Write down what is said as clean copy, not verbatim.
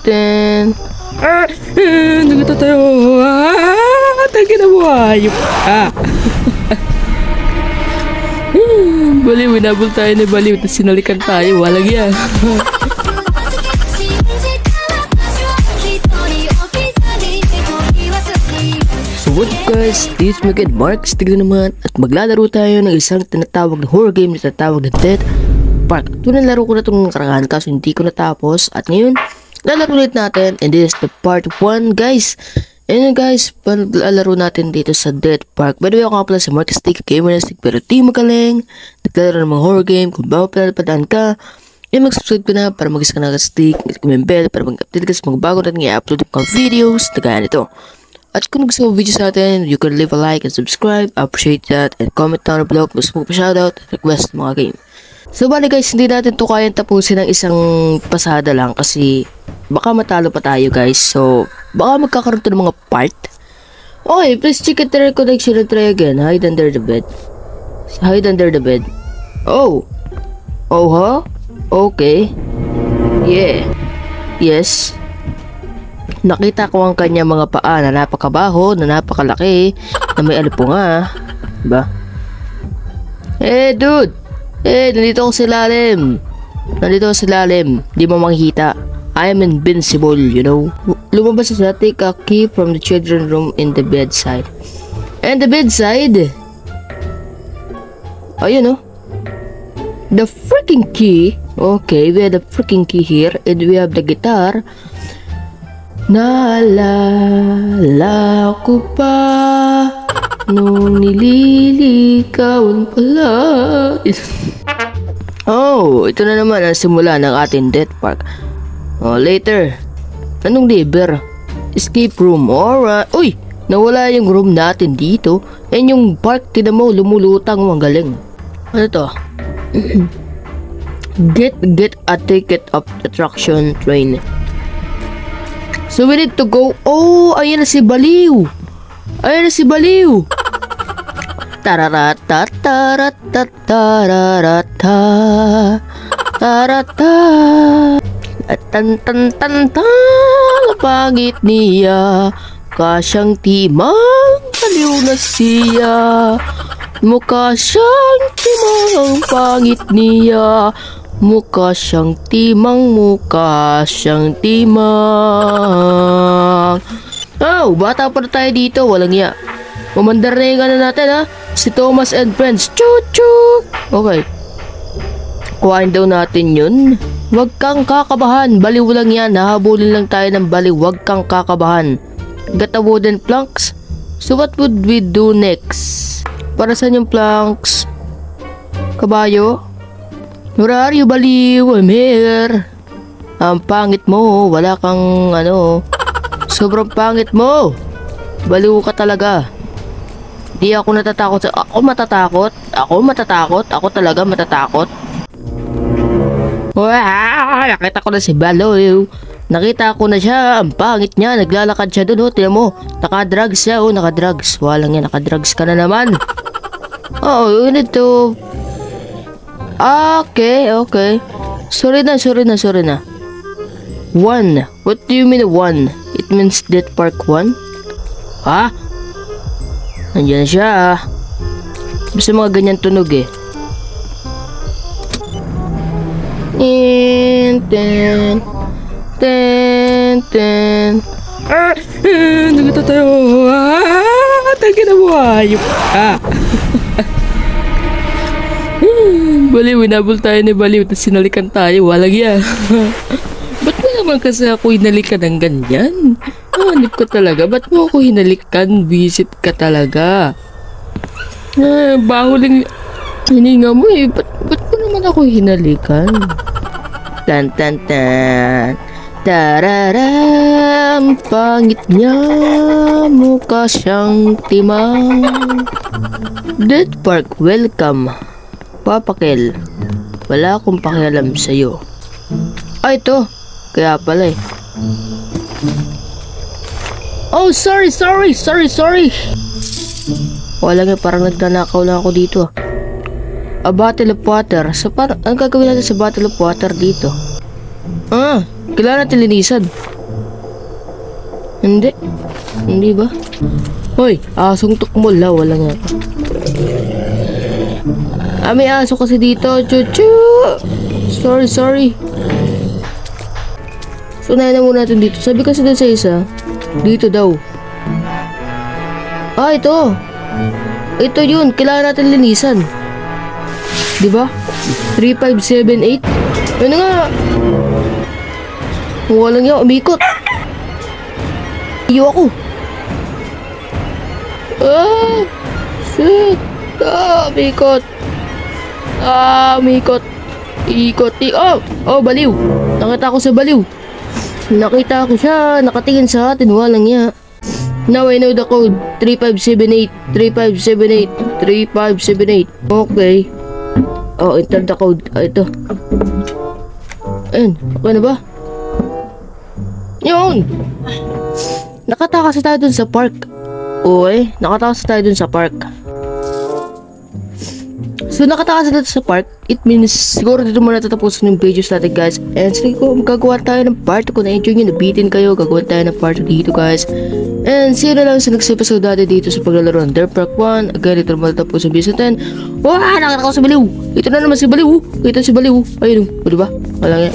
ten. Nagata tayo. Tagi na mo, ayop ka. Baliw, inabol tayo ni Baliw, tapos sinalikan tayo, walang yan. So what up guys, this is me again, Marks, tignan naman, at maglalaro tayo ng isang tinatawag na horror game na tinatawag na Dead Park. Ito nalaro ko na itong nakaraan kaso hindi ko natapos, at ngayon, lalaro ulit natin, and this is the part 1 guys. And guys, paglalaro natin dito sa Dead Park. By the way, ako nga pala si Markstick, gamer na stick, pero di magaling. Naglalaro ng mga horror game. Kung bago pala ka, mag-subscribe ka na para mag-isa ka na stick, mag-comment bell para mag-update ka sa mga bago natin i-upload mga videos na gaya nito. At kung gusto mo video sa atin, you can leave a like and subscribe. I appreciate that. And comment down below kung gusto mo pa shoutout at request mga game. So bali guys, hindi natin to kayang tapusin ng isang pasada lang kasi baka matalo pa tayo guys. So baka magkakaroon to ng mga part. Okay, please check it the connection and try again. Hide under the bed. Hide under the bed. Oh. Oh ha? Okay. Yeah. Yes. Nakita ko ang kanya mga paa na napakabaho, na napakalaki, na may alipunga. Diba? Eh dude! Eh, nandito ako sa ilalim. Nandito ako sa ilalim. Di mo makikita. I am invincible, you know. Lumabas sa take a key from the children's room in the bedside. And the bedside? Ayun, oh. The freaking key. Okay, we have the freaking key here. And we have the guitar. Naalala ko pa nung nililigawan pala. Oh, ito na naman ang simula ng ating Dead Park. Oh, later. Anong liber? Escape room. Alright. Uy, nawala yung room natin dito. And yung park, tinan mo, lumulutang. Ang galing. Ano to? Get a ticket of attraction train. So we need to go. Oh, ayan na si Baliw. Ayan na si Baliw. Tararata tarata tararata tarata. At tan tan tan tan pangit niya, kasyang timang baliw na siya. Mukha siyang timang pangit niya. Mukha siyang timang, mukha siyang timang. Oh, bata pa na tayo dito, walang iya. Mamandar na yung ano natin ha. Si Thomas and Friends. Choo-choo. Okay. Kuhain daw natin yun. Huwag kang kakabahan. Baliw lang yan. Nahabulin lang tayo ng baliw. Huwag kang kakabahan. Got a wooden planks. So what would we do next? Para saan yung planks? Kabayo? Where are you, Baliw? I'm here. Ang pangit mo. Wala kang ano. Sobrang pangit mo. Baliw ka talaga. Di ako natatakot sa... Ako matatakot. Ako matatakot. Ako talaga matatakot. Wow! Nakita ko na si Baliw. Nakita ko na siya. Ang pangit niya. Naglalakad siya dun. Oh, tiyan mo. Nakadrugs siya. Oh, nakadrugs. Walang yan. Nakadrugs ka na naman. Oh, you need to... Okay, okay. Sorry na. 1. What do you mean 1? It means Dead Park 1? Ha? Nandiyan siya. Basta mga ganyan tunog eh. Ten. Nagata tayo. Tagi na mo, ayop ka. Baliw, inabol tayo ni Baliw, tapos sinalikan tayo, walang yan. Ba't mo naman kasi ako hinalikan ng ganyan? Hanip ka talaga, ba't mo ako hinalikan? Visit ka talaga. Baho lang hininga mo eh, ba't mo naman ako hinalikan? Tan tan tan. Tararam, pangit niya, mukha siyang timang. Dead Park, welcome. Papakel, wala akong pakialam sa'yo. Ay, ito. Kaya pala eh. Oh, sorry. Wala nga, parang nagnanakaw lang ako dito. A bottle of water. So, ang gagawin natin sa bottle of water dito? Kailangan natin linisan. Hindi. Hindi ba? Hoy, asong tukmol la. Wala nga. May aso kasi dito. Chuchu! Sorry. So, unahin na muna natin dito. Sabi kasi doon sa isa, dito daw. Ito. Ito yun. Kailangan natin linisan. Diba? 3578. Ano nga? Walang yan. Umikot. Iyo ako. Shit. Umikot. Umikot. Ikot. Baliw. Nakita ko sa baliw. Nakita ko siya. Nakatingin sa atin. Walang yan. Now I know the code. 3578. 3578. 3578. Okay. Enter the code. Ito. Ayun. Okay na ba? Yun! Nakatakas tayo dun sa park. Okay. Nakatakas tayo dun sa park. So, nakatakas na sa park, it means siguro dito muna tatapusin yung videos natin, guys. And sige ko, magagawa tayo ng part 2. Kung na-enjoy nyo, nabitin kayo, gagawa tayo ng part 2 dito, guys. And see you na lang sa next episode natin dito sa paglalaro ng Dirt Park 1. Again, ito naman tapos sa Season 10. Nakita ko si Baliw! Ito na naman si Baliw! Ito si Baliw! Ayun, diba? Wala nga.